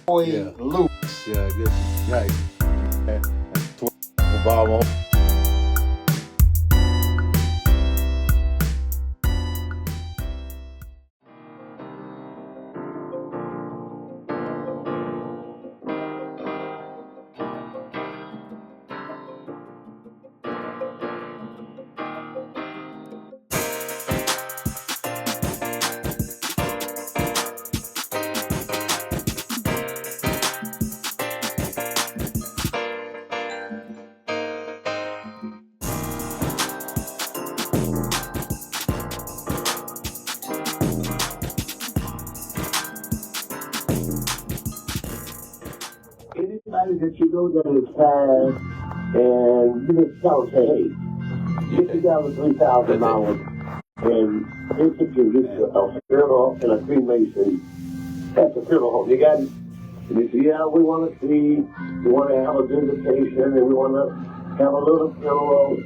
Yeah. Louis. Yeah, this is nice. Obama. Anybody that you know that is fast and you just tell them, say, hey, $50, $3,000, and if you get a funeral and a cremation, that's a funeral home. You got it? And you say, yeah, we want to see, we want to have a visitation, and we want to have a little funeral.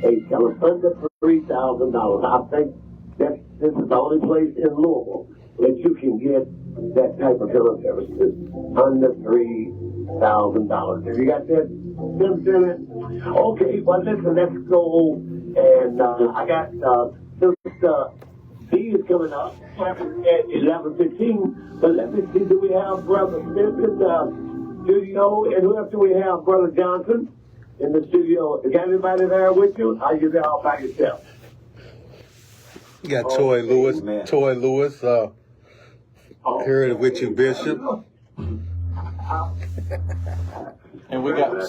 Hey, tell us under $3,000. I think that this is the only place in Louisville that you can get that type of funeral services under $3,000. Have you got that? Okay, well listen, let's go. And I got Sister B is coming up at 11:15. But let me see, do we have Brother Smith in the studio? And who else do we have? Brother Johnson in the studio. Is anybody there with you? Are you there all by yourself? You got Toy Lewis. Man. Toy Lewis. Here with you, Bishop. And we got Amen.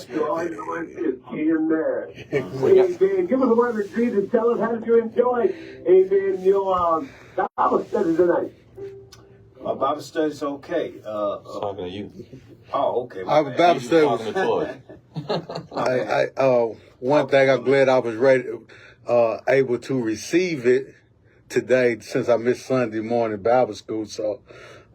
Give us a word of Jesus. Tell us, how did you enjoy, amen, your Bible study tonight? My Bible study's okay. talking to you. Oh, okay. Our Bible study Talking to Toy. one thing I'm glad I was able to receive it today since I missed Sunday morning Bible school. So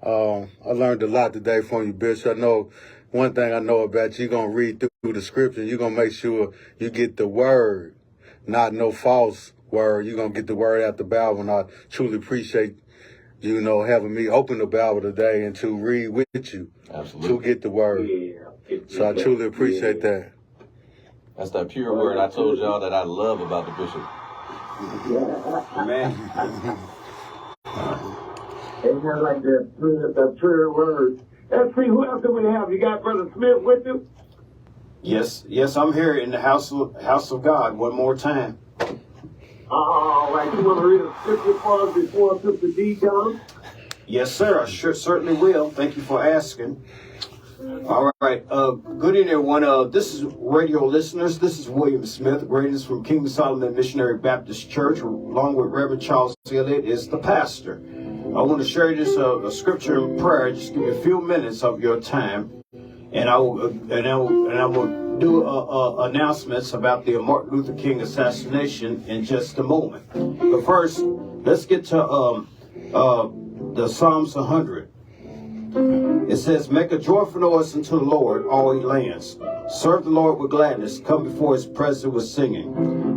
I learned a lot today from you, Bishop. I know one thing I know about you, you're going to read through the scripture. You're going to make sure you get the word, not no false word. You're going to get the word out the Bible. And I truly appreciate, having me open the Bible today and to read with you. Absolutely. To get the word. Yeah. So I truly appreciate that. That's that pure word I told y'all that I love about the bishop. Man. It's kind of like the prayer word. Let's see, who else do we have? You got Brother Smith with you? Yes, I'm here in the house of God one more time. All right, you want to read a scripture for us before Sister D comes? Yes, sir. I certainly will. Thank you for asking. All right. Good evening, everyone. This is radio listeners. This is William Smith, greatest from King Solomon Missionary Baptist Church, along with Reverend Charles Elliott is the pastor. I want to share this a scripture and prayer. Just give me a few minutes of your time, and I will do announcements about the Martin Luther King assassination in just a moment. But first, let's get to the Psalms 100. It says, "Make a joyful noise unto the Lord, all ye lands. Serve the Lord with gladness. Come before his presence with singing.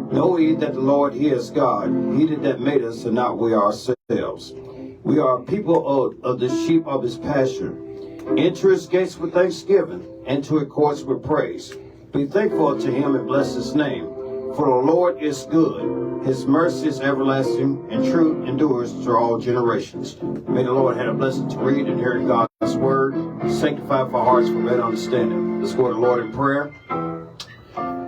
Know ye that the Lord, he is God. He that made us, and not we ourselves. We are people of the sheep of his pasture. Enter his gates with thanksgiving, and to his courts with praise. Be thankful to him and bless his name. For the Lord is good. His mercy is everlasting, and truth endures to all generations." May the Lord have a blessing to read and hear God's word. Sanctify our hearts for better understanding. Let's go to the Lord in prayer.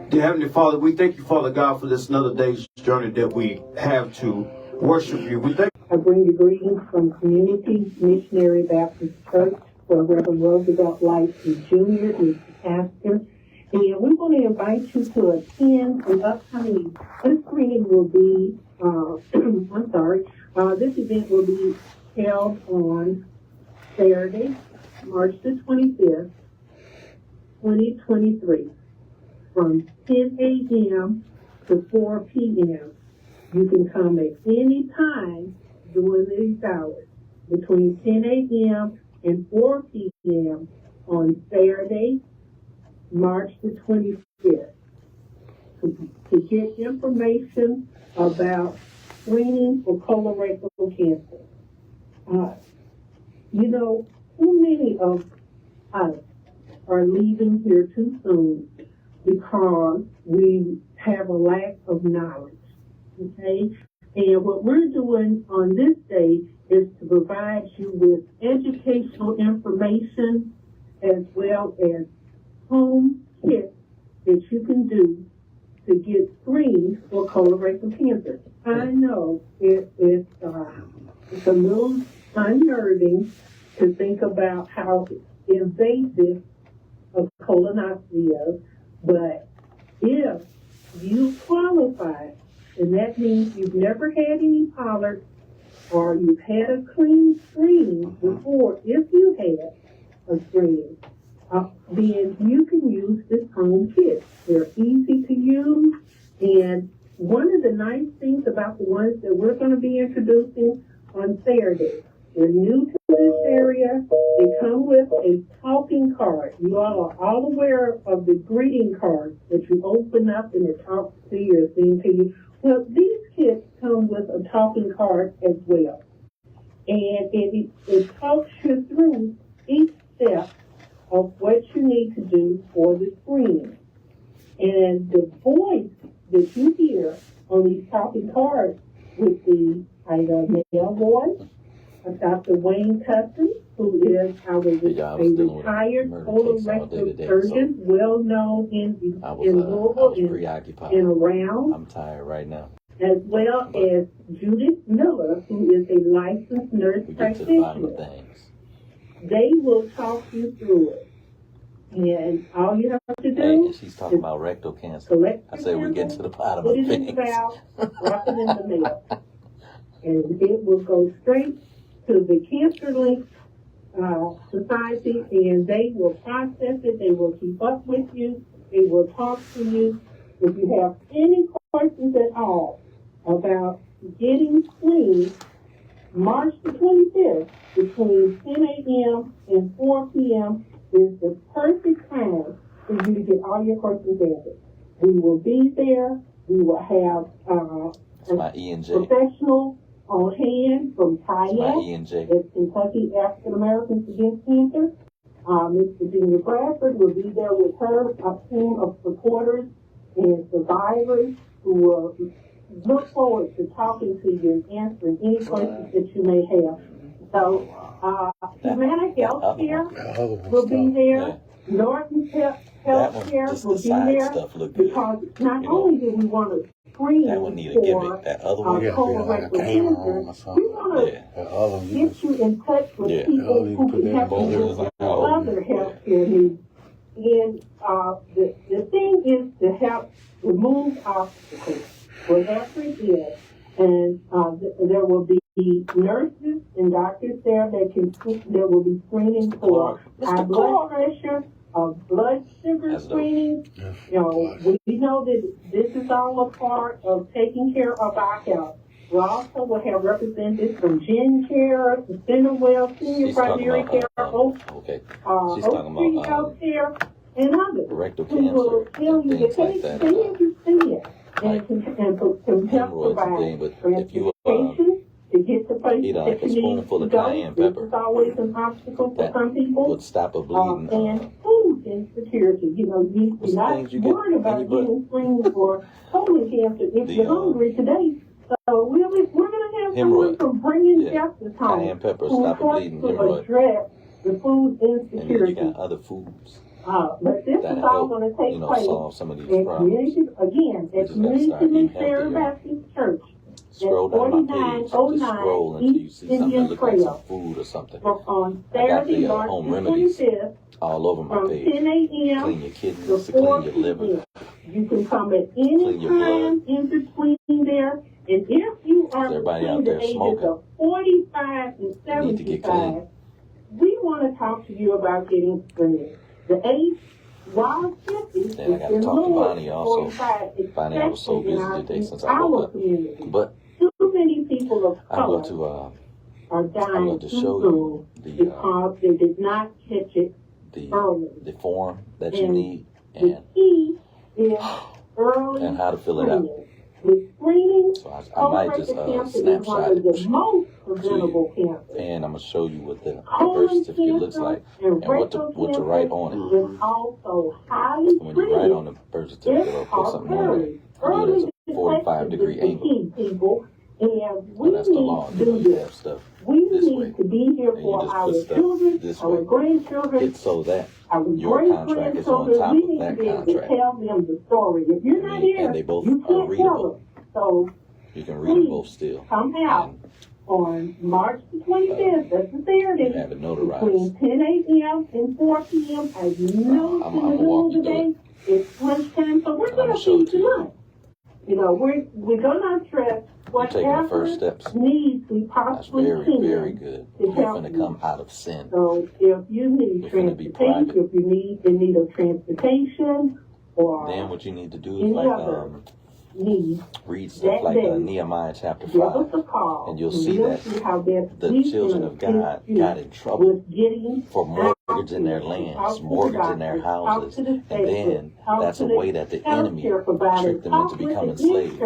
Dear Heavenly Father, we thank you, Father God, for this another day's journey that we have to worship you. We thank I bring you greetings from Community Missionary Baptist Church, where Reverend Roosevelt Lyons Jr. is the pastor. And we want to invite you to attend an upcoming, this event will be held on Saturday, March the 25th, 2023, from 10 a.m. to 4 p.m. You can come at any time during these hours, between 10 a.m. and 4 p.m. on Saturday, March the 25th. To get information about screening for colorectal cancer. Too many of us are leaving here too soon because we have a lack of knowledge, okay? And what we're doing on this day is to provide you with educational information as well as home kits that you can do to get screened for colorectal cancer. I know it's a little unnerving to think about how invasive a colonoscopy is, but if you qualify, and that means you've never had any polyps or you've had a clean screening before, if you had a screening, then you can use this home kit. They're easy to use, and one of the nice things about the ones that we're going to be introducing on Saturday, they're new to this area. They come with a talking card. You all are all aware of the greeting cards that you open up and it talks to you or sings to you. Well, these kits come with a talking card as well. And it talks you through each step of what you need to do for the screening. And the voice that you hear on these talking cards would be either a male voice, Dr. Wayne Custom, who is a retired colorectal surgeon, well known in Louisville and around. I'm tired right now. As well as Judith Miller, who is a licensed nurse practitioner. They will talk you through it. And all you have to do is she's talking about rectal cancer. I say we get to the bottom of things. Put it in the valve, drop it in the mail. And it will go straight to the Cancer Link Society, and they will process it. They will keep up with you. They will talk to you. If you have any questions at all about getting screened, March the 25th, between 10 a.m. and 4 p.m. is the perfect time for you to get all your questions answered. We will be there. We will have a professional on hand from KIAC, it's Kentucky African Americans Against Cancer. Ms. Virginia Bradford will be there with her, a team of supporters and survivors who will look forward to talking to you and answering any questions that you may have. So, Humana Healthcare will be there. Norton Healthcare will be there because not only do we want to screen for colorectal cancer, we want to get you in touch with people who can help you with other healthcare needs. And the thing is to help remove obstacles, whatever it is. And there will be nurses and doctors there that will be screening for high blood pressure, blood sugar screening. You know, we know that this is all a part of taking care of our health. We also will have representatives from Gen Care, Centerwell, Senior Primary Care, Oak Street Health Care, and others who will tell you that they need to see it and can help provide transportation to get to places that you need to go. This is always an obstacle for some people. And food insecurity. You know, you're not worried about getting screened for colon cancer if you're hungry today. So we're going to have someone from Bringing Justice Home who helps to address the food insecurity. And then you got other foods. But this is all going to take place solve some of these at problems. Community Fair Baptist Church. Scroll down my page. Just scroll until you see something that looks like some food or something. On Saturday, March home the remedies 25th, all over my from page. 10 a.m. Clean your kidneys, to to clean 4 your liver. p.m. You can come at any time in between there. And if you are between the ages of 45 and 75, we want to talk to you about getting screened. The age, while 50 is in lower 45, especially in our community. But too many people of color are dying too soon because they did not catch it early. The form that you need the key is early and how to fill it out. With screening, So I might just colorectal cancer is snapshot one of it the most to preventable you, cancers. and I'm gonna show you what the birth Colon certificate looks cancer like and and what to rectal write cancer on it. is also highly When you write on treated. the birth certificate or It's put something on there, early. you do it Early as a 45-degree detection is the angle. key, people. And So we that's the need law. to You know, do you have this. stuff We this way, need to be here and you for just our put stuff children, this our way. grandchildren, It's so that our your contract is on great-grandchildren. top We of need to that be able to contract. tell them the story. If you're not And here, they both you are can't tell readable. them. So You can read them both still. come out And on March the 25th, that's a you Saturday, have it between notarized. 10 a.m. and 4 p.m. As you know, I'm in the gonna middle walk of you the through day, it's lunchtime, so we're And I'm going gonna to show it feed to you you. lunch. You know, we're going to stress You're taking the whatever first steps. needs we That's possibly very, can very good. to You're help finna you. come out of sin. So if you need You're finna be transportation, private. if you need in need of transportation or Then what you need to do is any like other need, read stuff that like day, Nehemiah chapter give us 5, a call, and you'll see that how best the we children can of God assist you got in trouble with getting for mortgaging their lands, mortgaging their houses, and then that's a way that the enemy tricked them into becoming slaves.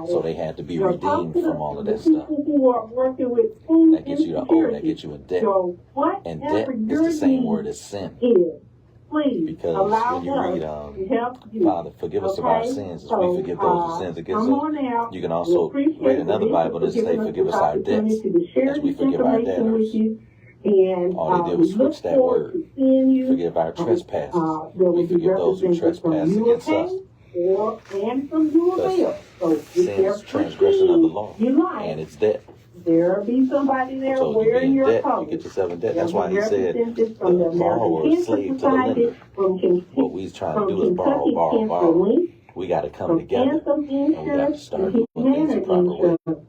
So they had to be redeemed from all of that stuff. That gets you to owe, that gets you in debt. So And whatever debt is your the same need word as sin. is, please Because allow when you us read, to help you. Father, forgive us of our Okay? sins as So, we forgive those who sins against come us. on out. You can We also appreciate read the another bishop Bible that for say, giving us forgive this us our debts opportunity to share as we this forgive our information with debtors. you. And All they did we was look switch that forward word. to seeing you. Forgive our trespasses. There We will be forgive those who representatives from trespass U against of us. A or and from U of Because L. So sin if there's is transgression of the law, you like, and it's debt. there'll be somebody there So you be wearing in your debt, you colors. get yourself in debt. There'll That's why be he said representatives from the the borrower American is Cancer slave to the Society, lender. from What we trying to do is from borrow, Kentucky borrow, Cancer borrow. Link, We got to come from together, Anthem and we got to Insurance, start and doing things the Humana proper way. Insurance.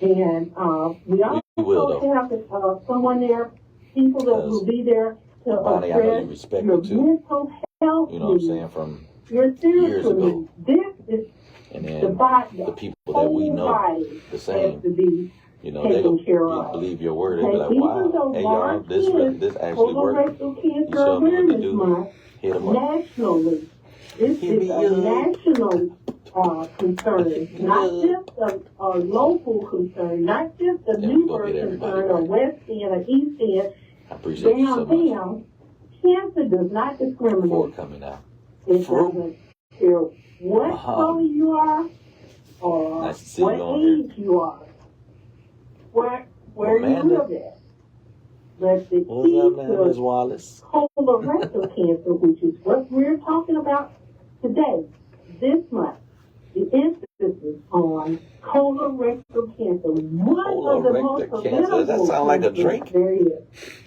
And we We will, also though. have someone there, people that will be there to Bonnie, I know you address respect your me too. mental health You know what I'm needs, saying? From your years spiritual ago. needs. This is And the then body, the people that we whole know, body the has same, to be you know, they taken go care of. believe your word. They be Okay, like, even wow, though hey y'all, March this actually worked. Colorectal You Cancer show me what to Awareness do. Month, Hit them up. nationally, this Hit is me a up. national concern, Hit me not up. just a local concern, not just a Yeah, we gonna Newburgh get everybody concern, or right. West End, or East End, I appreciate you so much down. Cancer does not for discriminate. coming out. It doesn't care what color you are, or Nice to see what you on here. age you are, where Amanda. you live at. But the What's key up, man, Ms. to Wallace? colorectal cancer, which is what we're talking about today, this month, the emphasis on colorectal cancer. One of the most Colorectal cancer? Does that sound like a drink? There is.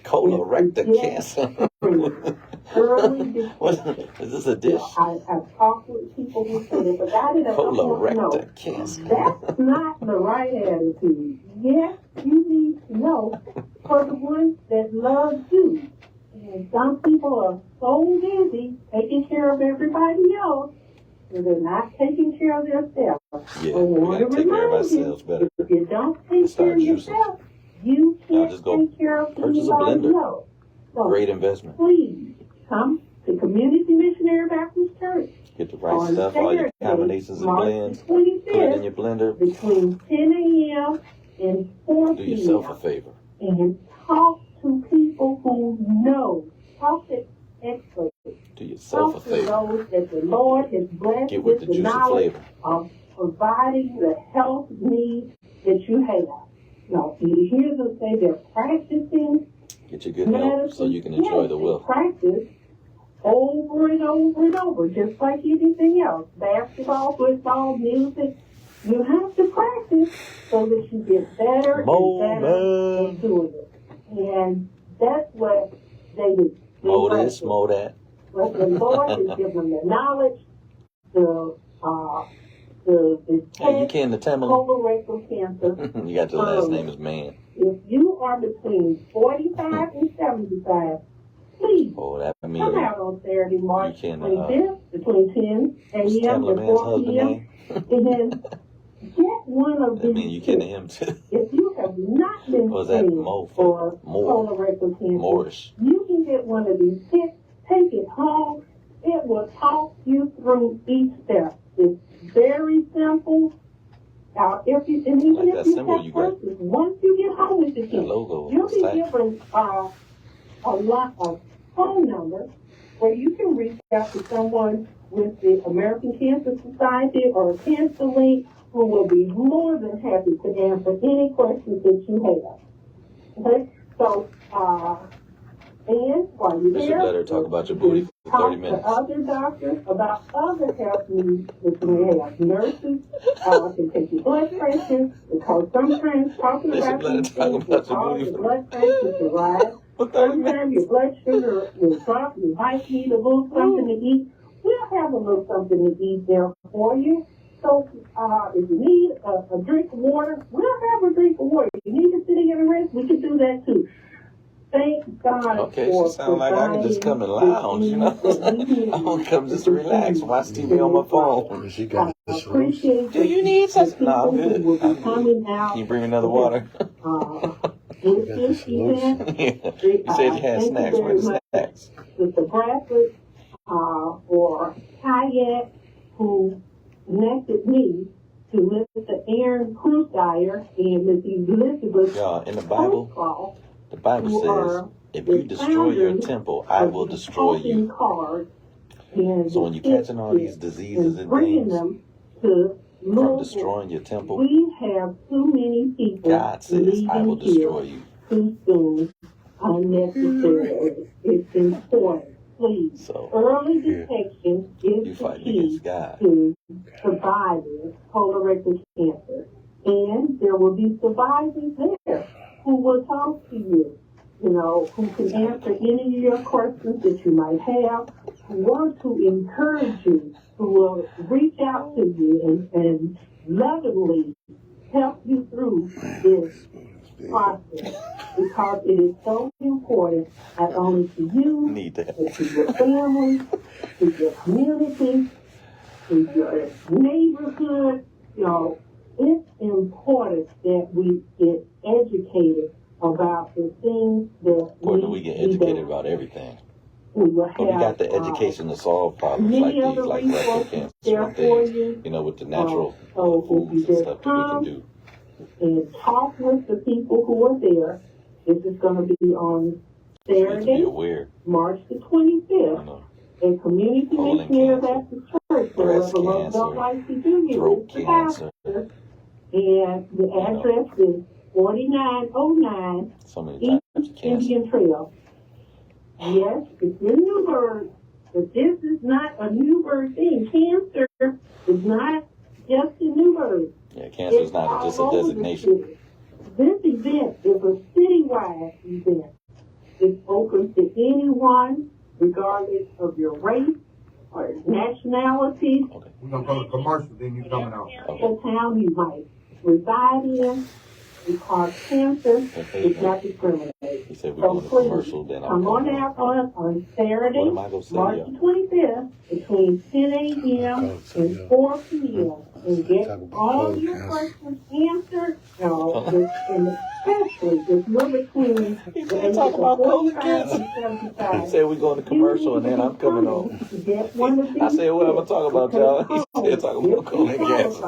Colorectal cancer. Early detection. What, is this a dish? I've talked with people who say they forgot it. Colorectal cancer. That's not the right attitude. Yes, you need to know for the one that loves you. And some people are so busy taking care of everybody else, so they're not taking care of themselves. Yeah, I we want gotta to take care of remind you, ourselves better. if you don't take Start care of juicing. yourself, you Y'all can't just go take care of purchase a anybody blender. else. So Great investment. please come to Community Missionary Baptist Church Get the right on stuff, all your Saturday, combinations and March blends. the Put it 25th, in your blender. between 10 a.m. and 4 Do yourself a p.m. favor. and talk to people who know. Talk to experts. Do yourself a Talk to favor. those that the Lord has blessed Get with with the the juicy knowledge flavor. of providing the health needs that you have. Now, you hear them say they're practicing Get your good health so you can enjoy yes, the they wealth. practice over and over and over, just like anything else. Basketball, football, music. You have to practice so that you get better and better at doing it. And that's what they do. Mow this, mow that. But the Lord has given them the knowledge, the Hey, you can the Tamala. colorectal cancer. You got your last name is Man. If you are between 45 and 75, please Oh, that come means out on Saturday, March you can, 25th, between 10 what's a.m. Tamala and Man's 4 husband p.m. name? And then get one of That means these you can to kits. him too. If you have not been Or is that screened Mo for More? colorectal cancer, Moorish. you can get one of these kits, take it home. It will talk you through each step. It's very simple. If you, and even Like that if you symbol have you got. questions, once you get home with the That kids, logo you'll is be tight. given a phone number where you can reach out to someone with the American Cancer Society or a Cancer Link who will be more than happy to answer any questions that you have. Okay? So, and while you're Bishop, there, let her talk about your booty for 30 minutes. Talk to other doctors about other health needs that you may have. Nurses can take your blood pressure, because sometimes talking Bishop, about let her these talk things about will your cause booty your for blood pressure to rise. for 30 minutes. Sometimes your blood sugar will drop. You might need a little something to eat. We'll have a little something to eat there for you. So if you need a drink of water, we'll have a drink of water. If you need to sit in and rest, we can do that too. Thank God. Okay, for she sound like I can just come and lounge, you know. I want to come just to relax, watch TV on my phone. She got the Appreciate Do you need something? No, I'm good. Will be I'm coming good. out Can you bring me another water? with this event. You said you had snacks. Where are the snacks? Mr. Bradford or Kayak, who connected me to Mr. Aaron Krusdyer and Ms. Elizabeth Y'all, in the Bible, Holcroft, the Bible who says, are if you the destroy your founders temple, I of will the destroy you. talking cards, and So when you're the catching all these diseases and bringing things them to from Louisville, destroying your temple, we have too many people God says, I will leaving destroy here you. too soon, unnecessarily. It's important. Please, So early detection you is the fighting key against God. to surviving colorectal cancer. And there will be survivors there who will talk to you, you know, who can answer any of your questions that you might have, who want to encourage you, who will reach out to you and lovingly help you through this process, because it is so important, not only to you, Need that. but to your family, to your community, to your neighborhood. You know, it's important that we get educated about the things that Important that we get educated about everything. We will But we got have the education to solve problems like many these, other like rectal resources cancer there and for things, you. you know, with the natural So if foods you and just stuff that we can come do. and talk with the people who are there. This is going to be on We need to be Saturday, aware, March the you 25th, know, a community colon missionary cancer, Baptist church where breast Reverend cancer, don't like to do you. throat It's the cancer, pastor. And the address is 4909 so many East types of cancer. Indian Trail. Yes, it's in Newburgh, but this is not a Newburgh thing. Cancer is not just in Newburgh. Yeah, cancer is not just a all over the designation. city. This event is a citywide event. It's open to anyone, regardless of your race or nationality, Okay. We're gonna go to commercial, then you coming out. the town you might reside in, because cancer is not discriminated. He said we're So going to please, commercial, then I'm come on coming out on. on Saturday, What am I gonna say, March y'all? the 25th, between 10 a.m. and 4 p.m. and get all your questions answered. And especially if you're between He the said ages talk of about colon 45 cancer. and He 75. said we're going to commercial and then I'm coming on. To get one of these I said, what am I kits, talking about, y'all? He said talking about colon cancer.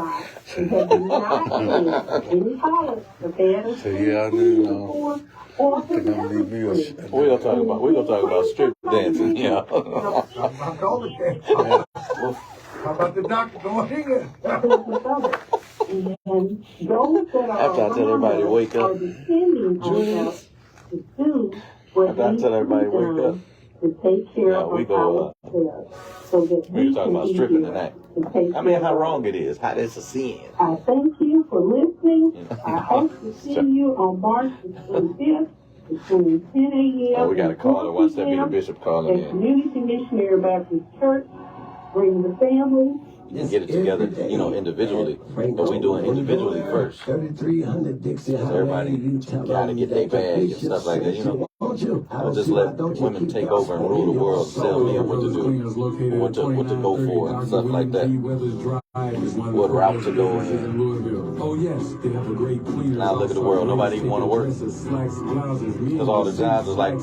and have not had any college prepared So yeah, I knew, or think I'm gonna need me a We're gonna talk about strip dancing, yeah. Talk about colon cancer. How about the doctor going in? And those that are After I tell everybody to wake up, are depending on us to do what After I needs tell to everybody be to wake done up, to take care yeah, of we go, ourselves, so that we we talking can about be stripping here tonight. to take I mean, care how of wrong it is, how that's a sin. I thank you for listening. I hope to see you on March the 25th between 10 a.m. Oh, we got a and caller. 4 Watch that be the p.m. bishop calling at in. Community Missionary Baptist Church. Bring the family. You can get it together, you know, individually, but we do it individually first. 3300 Dixie Because everybody gotta get their bag and stuff like that, you know. Don't just let women take over and rule the world and tell men what to do, what to go for, and stuff like that. What route to go in. Oh yes, they have a great cleaner. Now look at the world. Nobody even want to work. Because all the jobs is like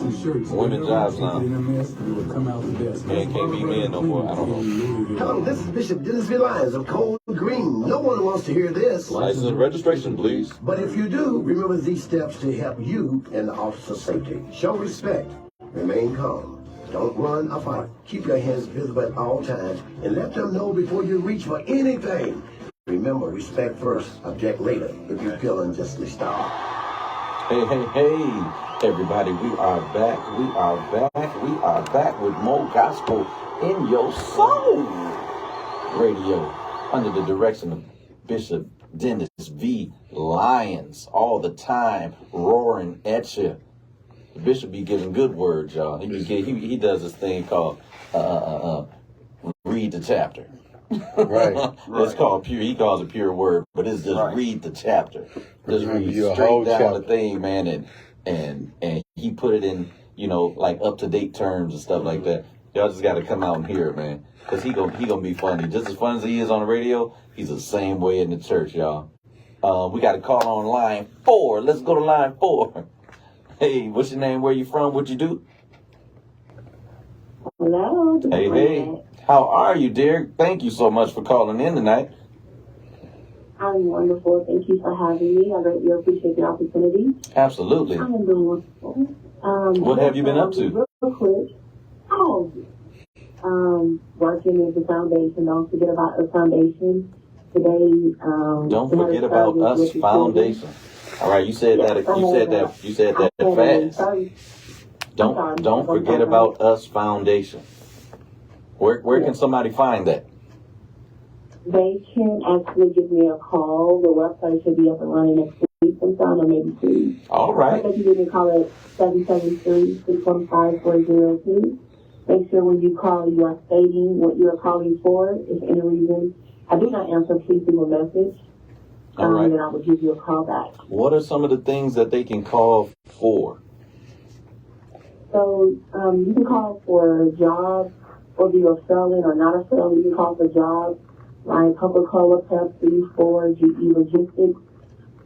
women's jobs now. Men can't be men no more. I don't know. Hello, this is Bishop Dennis V. Lyons of Cold green. No one wants to hear this. License and registration, please. But if you do, remember these steps to help you and the officer's safety. Show respect. Remain calm. Don't run or fight. Keep your hands visible at all times and let them know before you reach for anything. Remember, respect first, object later. If you feel unjustly stopped. Hey, hey, hey, everybody, we are back. We are back. We are back with more gospel in your soul. Radio, under the direction of Bishop Dennis V. Lyons, all the time, roaring at you. The Bishop be giving good words, y'all. He does this thing called read the chapter. Right. It's called pure. He calls it pure word, but it's just read the chapter. Just read your straight whole down chapter. the thing, man, and he put it in, like up to date terms and stuff like that. Y'all just got to come out and hear it, man, because he gonna be funny, just as fun as he is on the radio. He's the same way in the church, y'all. We got to call on line 4. Let's go to line 4. Hey, what's your name? Where you from? What you do? Hello. Hey, hey. How are you, dear? Thank you so much for calling in tonight. I'm wonderful. Thank you for having me. I greatly appreciate the opportunity. Absolutely. I'm doing wonderful. What have you been up to? Real quick. Working at the foundation. Don't forget about the foundation. Today, Don't forget about us foundation. All right, you said that fast. Don't forget about us foundation. Where can somebody find that? They can actually give me a call. The website should be up and running next week sometime, or maybe 2. All right. They can give me a call at 773-615-402. Make sure when you call, you are stating what you are calling for. If any reason I do not answer, please leave a message. All right. And I will give you a call back. What are some of the things that they can call for? So you can call for jobs, whether you're a felon or not a felon. You can call for jobs like Coca-Cola, Pepsi, Ford, GE Logistics,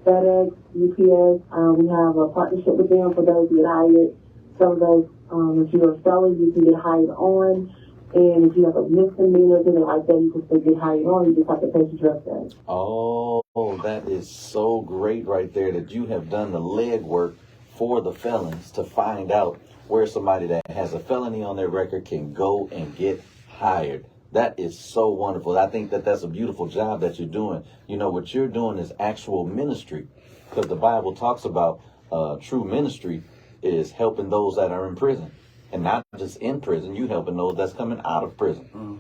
FedEx, UPS. We have a partnership with them for those who get hired. Some of those, if you're a felon, you can get hired on. And if you have a misdemeanor, something like that, you can still get hired on. You just have to pay your drug test. Oh, that is so great right there that you have done the legwork for the felons to find out where somebody that has a felony on their record can go and get hired. That is so wonderful. I think that that's a beautiful job that you're doing. What you're doing is actual ministry, because the Bible talks about true ministry is helping those that are in prison. And not just in prison, you helping those that's coming out of prison. Mm-hmm.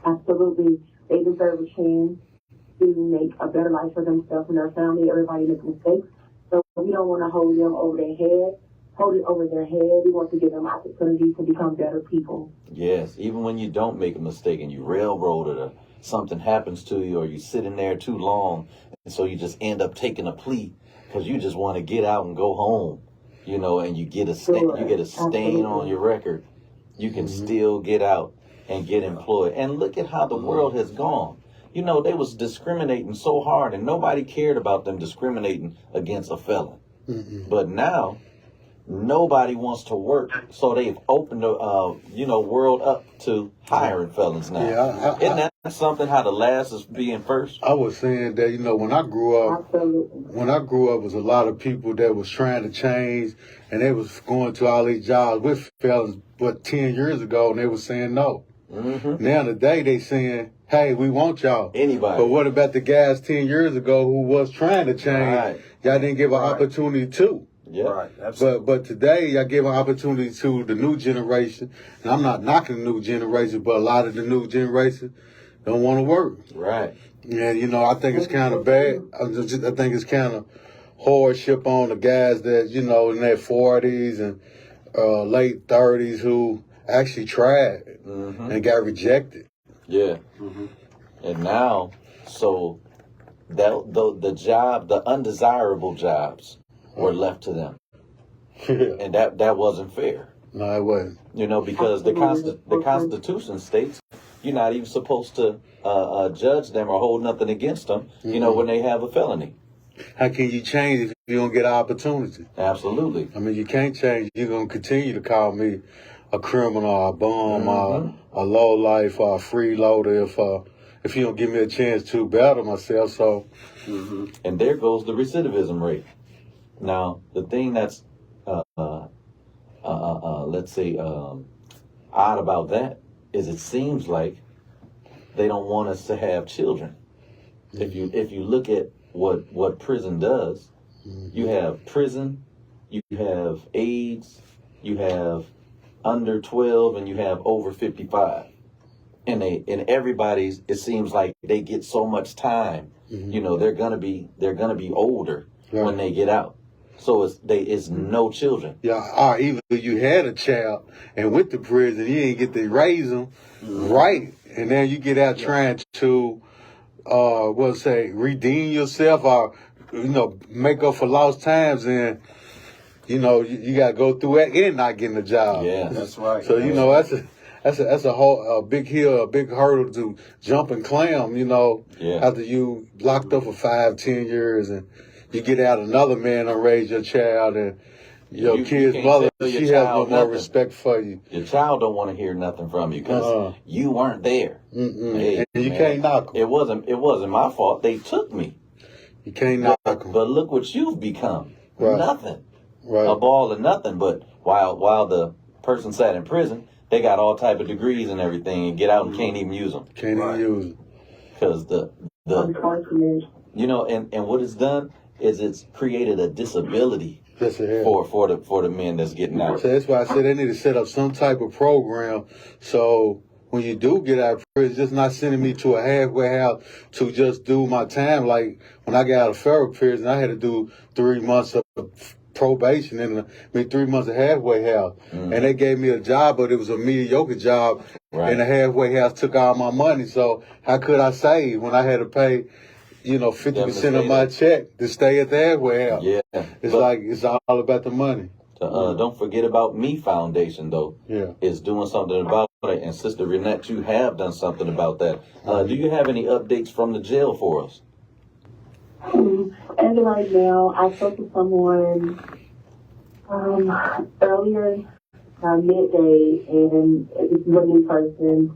Absolutely. They deserve a chance to make a better life for themselves and their family. Everybody makes mistakes. So we don't want to hold it over their head. We want to give them opportunities to become better people. Yes, even when you don't make a mistake and you railroad it or something happens to you or you sit in there too long, and so you just end up taking a plea because you just want to get out and go home. And you get a stain on your record, you can still get out and get employed. And look at how the world has gone. They was discriminating so hard, and nobody cared about them discriminating against a felon. Mm-hmm. But now, nobody wants to work, so they've opened the world up to hiring felons now. Yeah, isn't that something? How the last is being first. I was saying that when I grew up, was a lot of people that was trying to change, and they was going to all these jobs with felons. But 10 years ago, and they was saying no. Mm-hmm. Now today they saying, hey, we want y'all. Anybody. But what about the guys 10 years ago who was trying to change? Right. Y'all didn't give an opportunity to. Yeah, right. Absolutely. But today, I give an opportunity to the new generation, and I'm not knocking the new generation, but a lot of the new generation don't want to work. Right. And I think it's kind of bad. I think it's kind of hardship on the guys that in their 40s and late 30s who actually tried and got rejected. Yeah. Mm-hmm. And now, so the undesirable jobs were left to them. And that wasn't fair. No, it wasn't. Because the Constitution states you're not even supposed to judge them or hold nothing against them, when they have a felony. How can you change if you don't get an opportunity? Absolutely. I mean, you can't change. You're going to continue to call me a criminal, a bum, a lowlife, or a freeloader if you don't give me a chance to better myself. So, and there goes the recidivism rate. Now, the thing that's, let's say, odd about that is it seems like they don't want us to have children. If you look at what prison does, you have prison, you have AIDS, you have under 12, and you have over 55. And everybody's, it seems like they get so much time. You know, they're gonna be older when they get out. So it's no children. Yeah, or either you had a child and went to prison, you didn't get to raise them right, and then you get out trying to, redeem yourself or, make up for lost times, and you got to go through it and not getting a job. Yeah, that's right. So that's a whole big hill, a big hurdle to jump and climb. After you locked up for 5-10 years and you get out, another man and raise your child, and your kid's mother, she has no more respect for you. Your child don't want to hear nothing from you because you weren't there. Hey, and you can't knock them. It wasn't my fault. They took me. You can't knock them. But look what you've become. Right. Nothing. Right. A ball of nothing. But while the person sat in prison, they got all type of degrees and everything, and get out and can't even use them. Can't even use them. Because and what it's done is it's created a disability for the men that's getting out. So that's why I said they need to set up some type of program, so when you do get out of prison, just not sending me to a halfway house to just do my time. Like when I got out of federal prison, I had to do 3 months of probation and 3 months of halfway house, and they gave me a job, but it was a mediocre job, and the halfway house took all my money. So how could I save when I had to pay 50% of my check to stay at the halfway house? Yeah. It's all about the money. Don't forget about Me Foundation, though. Yeah. Is doing something about it. And Sister Renette, you have done something about that. Do you have any updates from the jail for us? As of right now, I spoke to someone earlier midday, and this is a new person.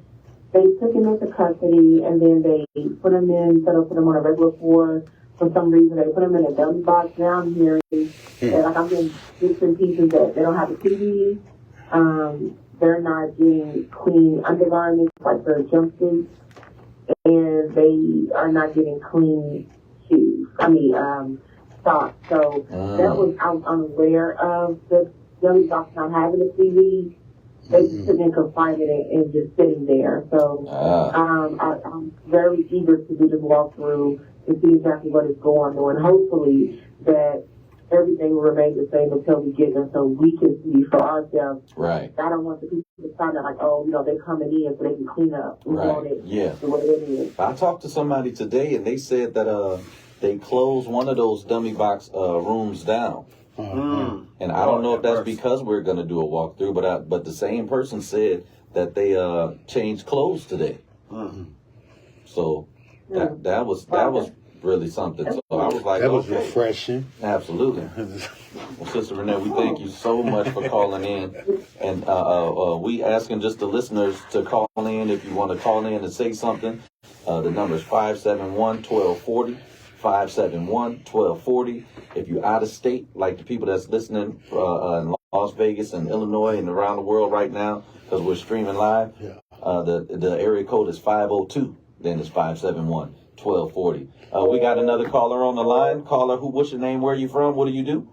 They took him into custody, and then they put him in, instead of put him on a regular floor, for some reason, they put him in a dummy box. Now I'm hearing that, I'm getting bits and pieces that they don't have a TV. They're not getting clean undergarments, like their jumpsuits, and they are not getting clean shoes. Socks. So that was, I was unaware of the dummy box not having a TV. They just sitting in confinement and just sitting there. So I'm very eager to do this walkthrough and see exactly what is going on. Hopefully that everything will remain the same until we get there, so we can see for ourselves. Right. I don't want the people to find out like, they're coming in so they can clean up. Right. Yeah. What it is. I talked to somebody today, and they said that they closed one of those dummy box rooms down. And I don't know if that's because we're going to do a walkthrough, but the same person said that they changed clothes today. So that was really something. So I was like, that was refreshing. Absolutely. Well, Sister Renette, we thank you so much for calling in, and we asking just the listeners to call in if you want to call in and say something. The number is 571-1240. 571-1240. If you're out of state, like the people that's listening in Las Vegas and Illinois and around the world right now, because we're streaming live, the area code is 502. Then it's 571-1240. We got another caller on the line. Caller, what's your name? Where are you from? What do you do?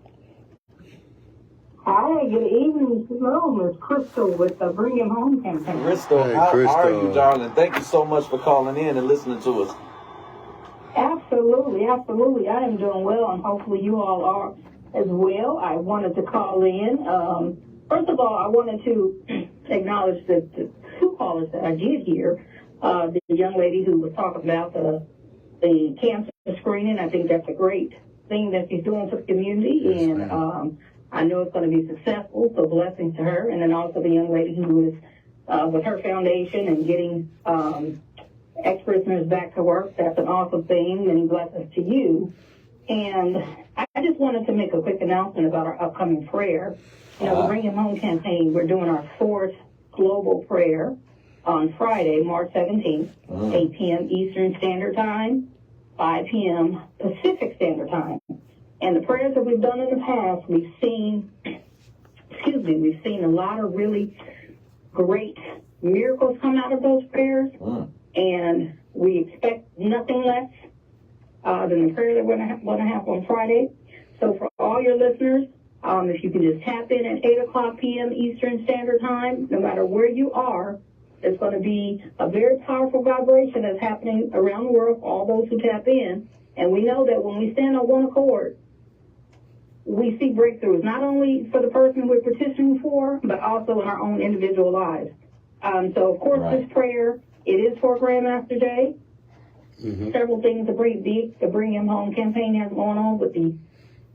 Hi, good evening. It's Crystal with the Bring Him Home campaign. Crystal, how are you, darling? Thank you so much for calling in and listening to us. Absolutely. I am doing well, and hopefully you all are as well. I wanted to call in. First of all, I wanted to acknowledge the two callers that I did hear. The young lady who was talking about the cancer screening. I think that's a great thing that she's doing for the community, and I know it's going to be successful, so blessings to her. And then also the young lady who is with her foundation and getting ex-prisoners back to work. That's an awesome thing. Many blessings to you. And I just wanted to make a quick announcement about our upcoming prayer. The Bring Him Home campaign, we're doing our 4th global prayer. on Friday, March 17th, 8 p.m. Eastern Standard Time, 5 p.m. Pacific Standard Time. And the prayers that we've done in the past, we've seen a lot of really great miracles come out of those prayers. And we expect nothing less than the prayer that we're going to have on Friday. So for all your listeners, if you can just tap in at 8 o'clock p.m. Eastern Standard Time, no matter where you are, it's going to be a very powerful vibration that's happening around the world for all those who tap in. And we know that when we stand on one accord, we see breakthroughs, not only for the person we're petitioning for, but also in our own individual lives. So, of course, This prayer, it is for Grandmaster Jay. Several things, the Bring Him Home campaign has going on with the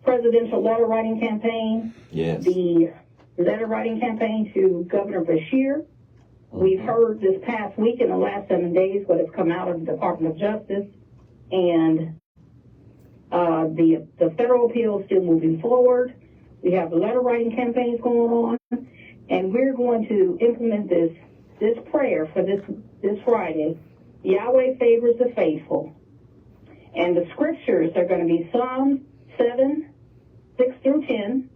presidential letter writing campaign, the letter writing campaign to Governor Bashir. We've heard this past week, in the last 7 days, what has come out of the Department of Justice, and the federal appeal is still moving forward. We have the letter writing campaigns going on, and we're going to implement this prayer for this Friday. Yahweh favors the faithful. And the scriptures are going to be Psalms 7, 6 through 10,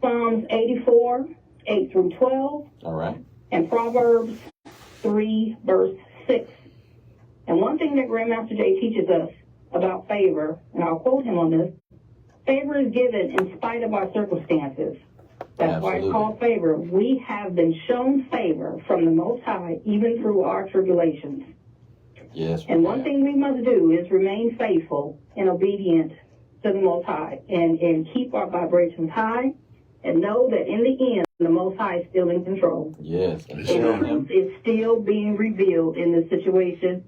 Psalms 84, 8 through 12, and Proverbs 3, verse 6. And one thing that Grandmaster Jay teaches us about favor, and I'll quote him on this, favor is given in spite of our circumstances. That's why it's called favor. We have been shown favor from the Most High, even through our tribulations. And one thing we must do is remain faithful and obedient to the Most High, and keep our vibrations high, and know that in the end, the Most High is still in control. And the truth is still being revealed in this situation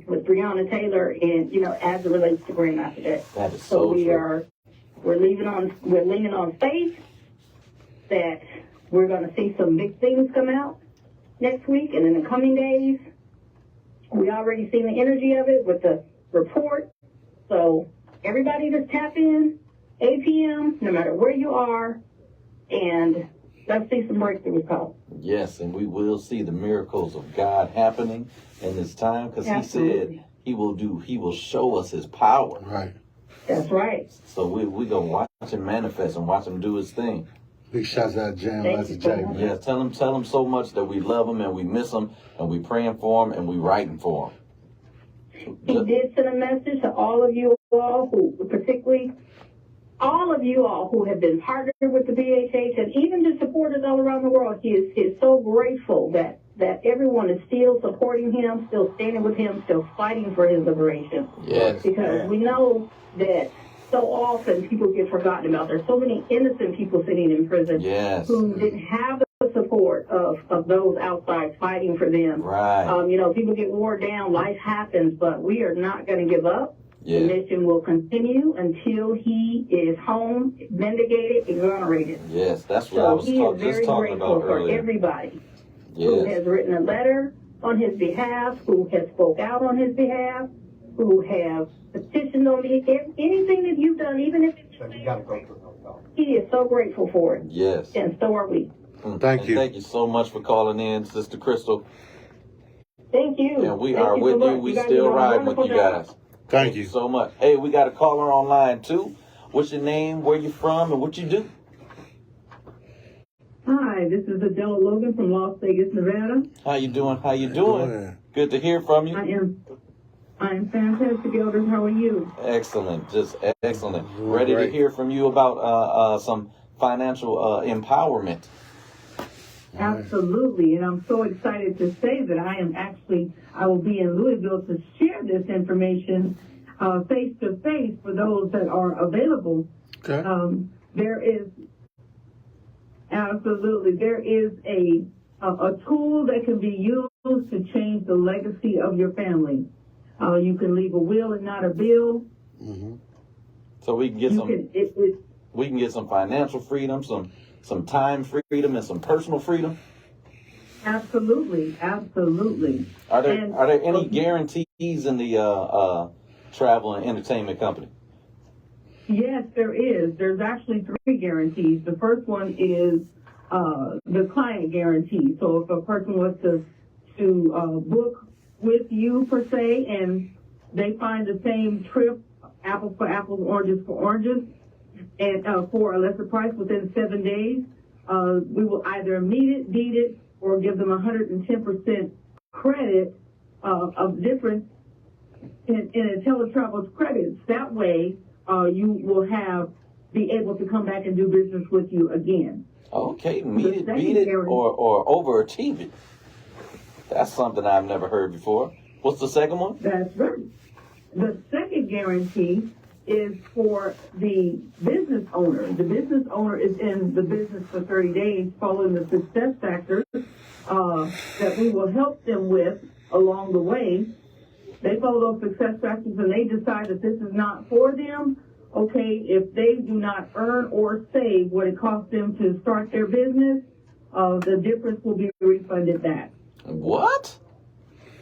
with Breonna Taylor, and as it relates to Grandmaster Jay. That is so true. We're leaning on faith that we're going to see some big things come out next week and in the coming days. We already seen the energy of it with the report. So everybody just tap in, 8 p.m., no matter where you are, and let's see some breakthroughs come. Yes, and we will see the miracles of God happening in this time, because he said he will show us his power. Right. That's right. So we're going to watch him manifest and watch him do his thing. Big shouts out Jam, Master Jay, man. Yeah, tell him so much that we love him and we miss him and we praying for him and we writing for him. He did send a message to all of you all particularly all of you all who have been partnered with the BHH, and even the supporters all around the world. He is so grateful that everyone is still supporting him, still standing with him, still fighting for his liberation. Yes. Because we know that so often people get forgotten about. There's so many innocent people sitting in prison who didn't have the support of those outside fighting for them. Right. People get worn down, life happens, but we are not going to give up. The mission will continue until he is home, vindicated, exonerated. Yes, that's what I was just talking about earlier. For everybody who has written a letter on his behalf, who has spoke out on his behalf, who have petitioned on me, anything that you've done, even if he is so grateful for it. Yes. And so are we. Thank you. Thank you so much for calling in, Sister Crystal. Thank you. And we are with you. We still riding with you guys. Thank you so much. Hey, we got a caller online too. What's your name, where you from, and what you do? Hi, this is Adela Logan from Las Vegas, Nevada. How you doing? Good to hear from you. I am fantastic, Elders. How are you? Excellent, just excellent. Ready to hear from you about some financial empowerment. Absolutely, and I'm so excited to say that I will be in Louisville to share this information face to face for those that are available. Okay. There is a tool that can be used to change the legacy of your family. You can leave a will and not a bill. Mm-hmm. So we can get we can get some financial freedom, some time freedom, and some personal freedom. Absolutely. Are there any guarantees in the travel and entertainment company? Yes, there is. There's actually 3 guarantees. The first one is the client guarantee. So if a person was to book with you per se, and they find the same trip, apples for apples, oranges for oranges, and for a lesser price within 7 days, we will either meet it, beat it, or give them 110% credit of difference in IntelliTravel's credits. That way, you will be able to come back and do business with you again. Okay, meet it, beat it, or overachieve it. That's something I've never heard before. What's the second one? That's right. The second guarantee is for the business owner. The business owner is in the business for 30 days following the success factors that we will help them with along the way. They follow those success factors and they decide that this is not for them. Okay, if they do not earn or save what it costs them to start their business, the difference will be refunded back. What?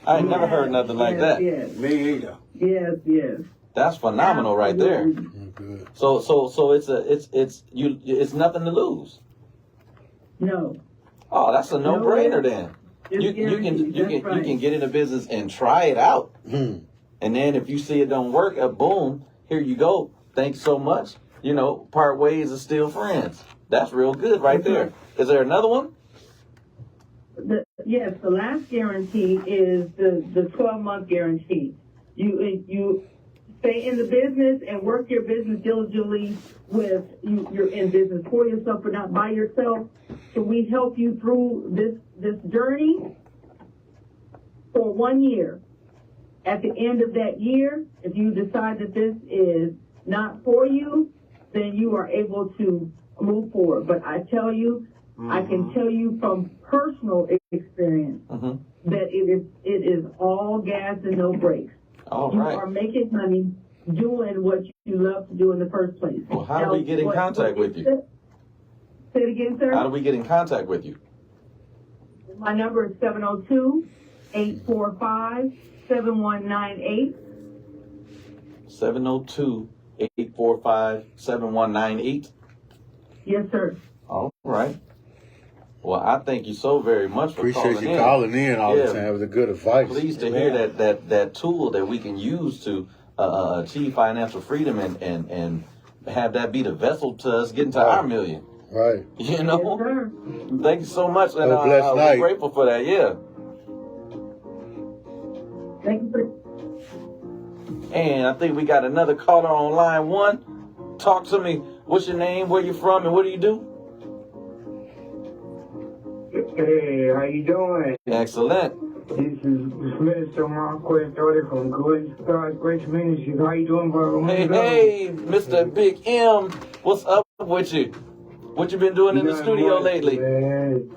I ain't never heard nothing like that. Yes. Me either. Yes. That's phenomenal right there. Good. So it's nothing to lose. No. Oh, that's a no-brainer then. It's You guaranteed. can get in the business and try it out, Hmm. and then if you see it don't work, boom, here you go. Thanks so much. You know, part ways are still friends. That's real good right there. Is there another one? Yes, the last guarantee is the 12-month guarantee. You stay in the business and work your business diligently with you. You're in business for yourself, but not by yourself. So we help you through this journey for 1 year. At the end of that year, if you decide that this is not for you, then you are able to move forward. But I tell you, I can tell you from personal experience that it is all gas and no brakes. All You right. are making money doing what you love to do in the first place. Well, how do we get in contact with you? Say it again, sir. How do we get in contact with you? My number is 702-845-7198. 702-845-7198. Yes, sir. All right. Well, I thank you so very much for Appreciate calling you in. calling in all the time. It was a good advice. Pleased to hear that tool that we can use to achieve financial freedom and have that be the vessel to us getting to our million. Right. You know? Yes, sir. Thank you so much. And Have a blessed night. we're grateful for that. Yeah. Thank you for And I think we got another caller on line 1. Talk to me. What's your name? Where you from? And what do you do? Hey, how you doing? Excellent. This is Minister Marquez Daughter from Good God's Grace Ministry. How you doing, brother? Hey, Mr. Big M. What's up with you? What you been doing in the studio lately? Man,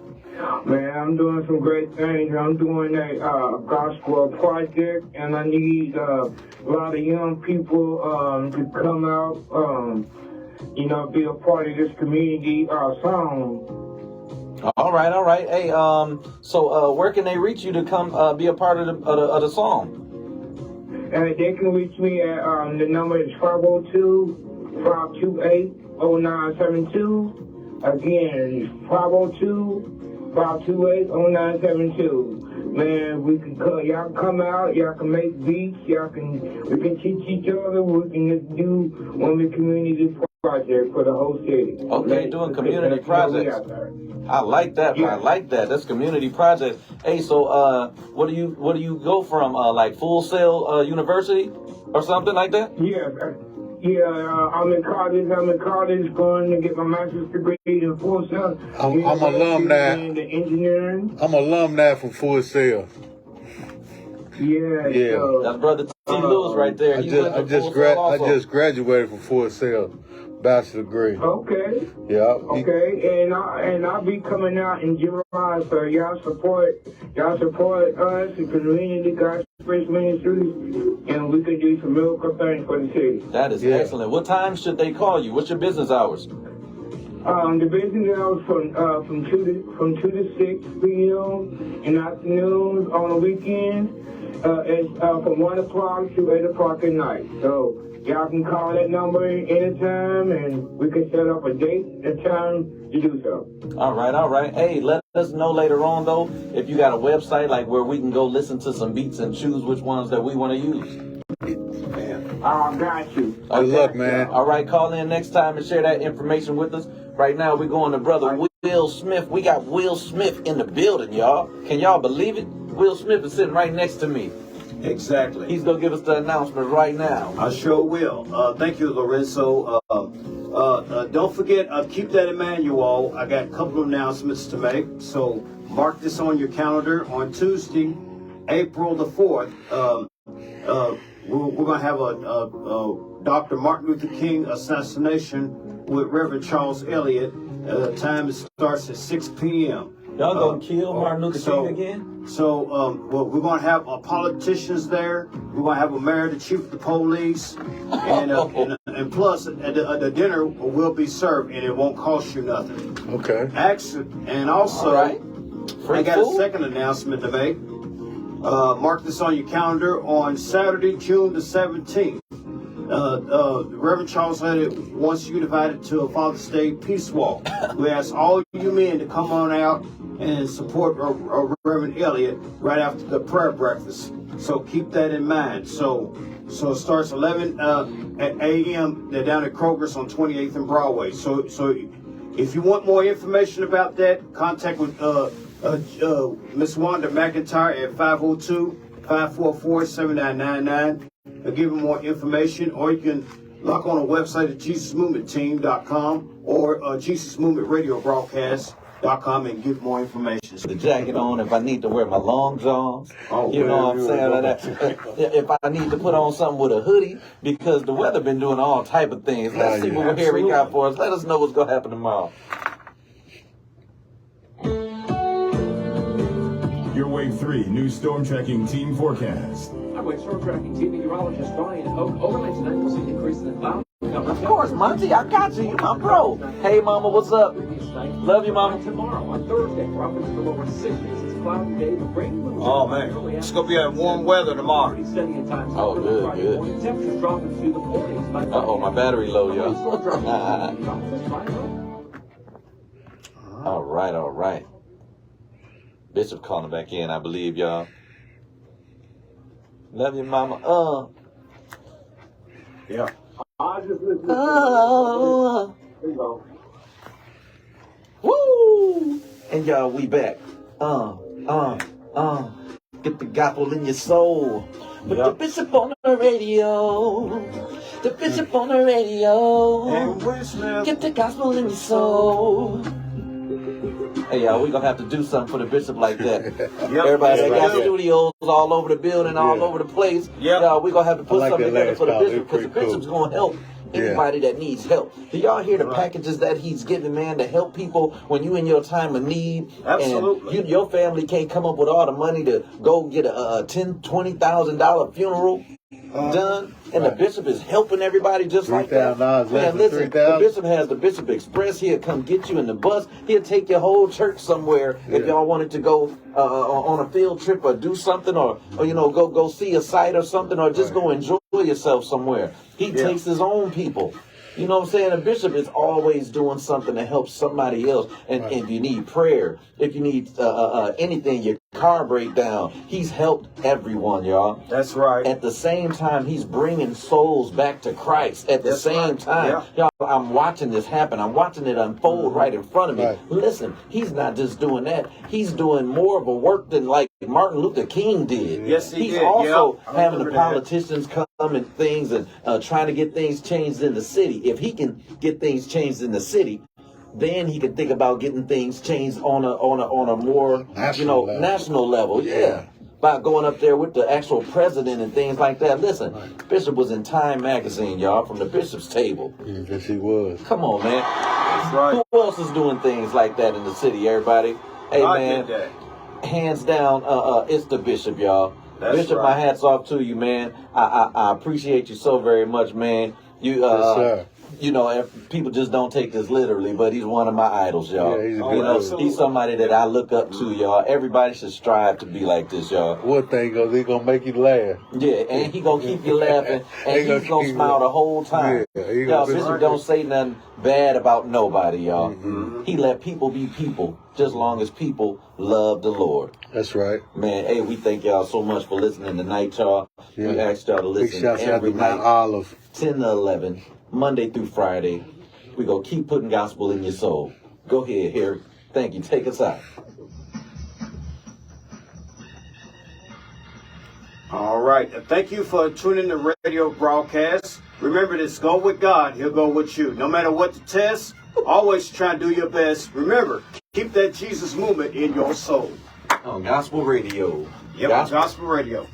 I'm doing some great things. I'm doing a gospel project, and I need a lot of young people to come out, be a part of this community song. All right. Hey, so where can they reach you to come be a part of the song? They can reach me at the number is 502-528-0972. Again, it's 502-528-0972. Man, we can y'all come out, y'all can make beats, we can teach each other, we can just do one community project for the whole city. Okay, doing community projects. I like that. Yeah. I like that. That's community projects. Hey, so what do you go from like Full Sail University or something like that? I'm in college going to get my master's degree in Full Sail. I'm alumni. In the engineering. I'm alumni from Full Sail. Yeah. That's brother T. Lewis right there. I just graduated from Full Sail, bachelor degree. Okay. Yeah. Okay, and I'll be coming out in July, so y'all support us, the community, God's Grace Ministries, and we can do some miracle things for the city. That is excellent. What time should they call you? What's your business hours? The business hours from 2 to 6 p.m. in the afternoons, on the weekends. It's from 1 o'clock to 8 o'clock at night. So y'all can call that number anytime, and we can set up a date and time to do so. All right. Hey, let us know later on, though, if you got a website like where we can go listen to some beats and choose which ones that we want to use. I got you. Good luck, man. All right, call in next time and share that information with us. Right now, we're going to Brother Will Smith. We got Will Smith in the building, y'all. Can y'all believe it? Will Smith is sitting right next to me. Exactly. He's going to give us the announcement right now. I sure will. Thank you, Lorenzo. Don't forget, keep that in mind, you all. I got a couple of announcements to make. So mark this on your calendar. On Tuesday, April the 4th, we're going to have a Dr. Martin Luther King assassination with Reverend Charles Elliott. Time starts at 6 p.m. Y'all gonna kill Martin Luther King again? So, we're gonna have politicians there. We're gonna have a mayor, the chief of the police, and plus the dinner will be served, and it won't cost you nothing. Okay. And also, I got food? a second announcement to make. Mark this on your calendar. On Saturday, June the 17th, Reverend Charles Elliott wants you invited to a Father's Day Peace Walk. We ask all you men to come on out and support Reverend Elliott right after the prayer breakfast. So keep that in mind. So it starts 11 a.m. They're down at Kroger's on 28th and Broadway. So if you want more information about that, contact with Miss Wanda McIntyre at 502-544-7999. I'll give you more information, or you can log on a website at JesusMovementTeam.com or JesusMovementRadioBroadcast.com and get more information. The jacket on if I need to wear my long johns. You know what I'm saying? Like that. If I need to put on something with a hoodie, because the weather been doing all type of things. Let's see what Harry got for us. Let us know what's going to happen tomorrow. Your Wave 3 new storm tracking team forecast. Highway storm tracking team meteorologist Ryan overnight tonight will see an increase in the cloud. Of course, Monty, I got you. You my bro. Hey, Mama, what's up? Love you, Mama. Tomorrow, on Thursday, dropping to the lower 60s. It's a cloudy day, but rain will. Oh, man. It's going to be warm weather tomorrow. Oh, good. Temperatures dropping to the 40s. Uh-oh, my battery low, y'all. All right. Bishop calling back in, I believe, y'all. Love you, Mama. Yeah. I just listened to Here you go. Woo! And y'all, we back. Get the gospel in your soul. Put the bishop on the radio. The bishop on the radio. Get the gospel in your soul. Hey, y'all, we gonna have to do something for the bishop like that. Everybody that got studios all over the building, all over the place. Y'all, we gonna have to put something together for the bishop, because the bishop's gonna help anybody that needs help. Do y'all hear the packages that he's giving, man, to help people when you in your time of need? Absolutely. And your family can't come up with all the money to go get a $10,000, $20,000 funeral done, and the bishop is helping everybody just like that. Man, listen, the bishop has the Bishop Express. He'll come get you in the bus. He'll take your whole church somewhere if y'all wanted to go on a field trip or do something, or go see a site or something, or just go enjoy yourself somewhere. He takes his own people. You know what I'm saying? A bishop is always doing something to help somebody else. And if you need prayer, if you need anything, your car breakdown, he's helped everyone, y'all. That's right. At the same time, he's bringing souls back to Christ. At the same time, y'all, I'm watching this happen. I'm watching it unfold right in front of me. Listen, he's not just doing that. He's doing more of a work than like Martin Luther King did. Yes, he's did. also having the politicians come and things and trying to get things changed in the city. If he can get things changed in the city, then he can think about getting things changed on a more national level. Yeah. By going up there with the actual president and things like that. Listen, Bishop was in Time magazine, y'all, from the Bishop's table. Yes, he was. Come on, man. That's right. Who else is doing things like that in the city, everybody? Hey, man, hands down, it's the Bishop, y'all. That's Bishop, right. my hat's off to you, man. I appreciate you so very much, man. You, Yes, sir. you know, if people just don't take this literally, but he's one of my idols, y'all. Yeah, he's a you good know, dude. he's somebody that I look up to, y'all. Everybody should strive to be like this, y'all. One thing goes, he gonna make you laugh. Yeah, and he gonna keep you laughing, and he's gonna smile the whole time. Yeah, he Y'all, gonna Bishop don't say nothing bad about nobody, y'all. He let people be people, just long as people love the Lord. That's right. Man, hey, we thank y'all so much for listening tonight, y'all. We Yeah. asked y'all to Big listen shouts out every to Mount night, Olive. 10 to 11, Monday through Friday. We gonna keep putting gospel in your soul. Go ahead, Harry. Thank you. Take us out. All right. Thank you for tuning in the radio broadcast. Remember this, go with God, he'll go with you. No matter what the test, always try and do your best. Remember, keep that Jesus movement in your soul. On Gospel Radio. Yep, Gospel Radio.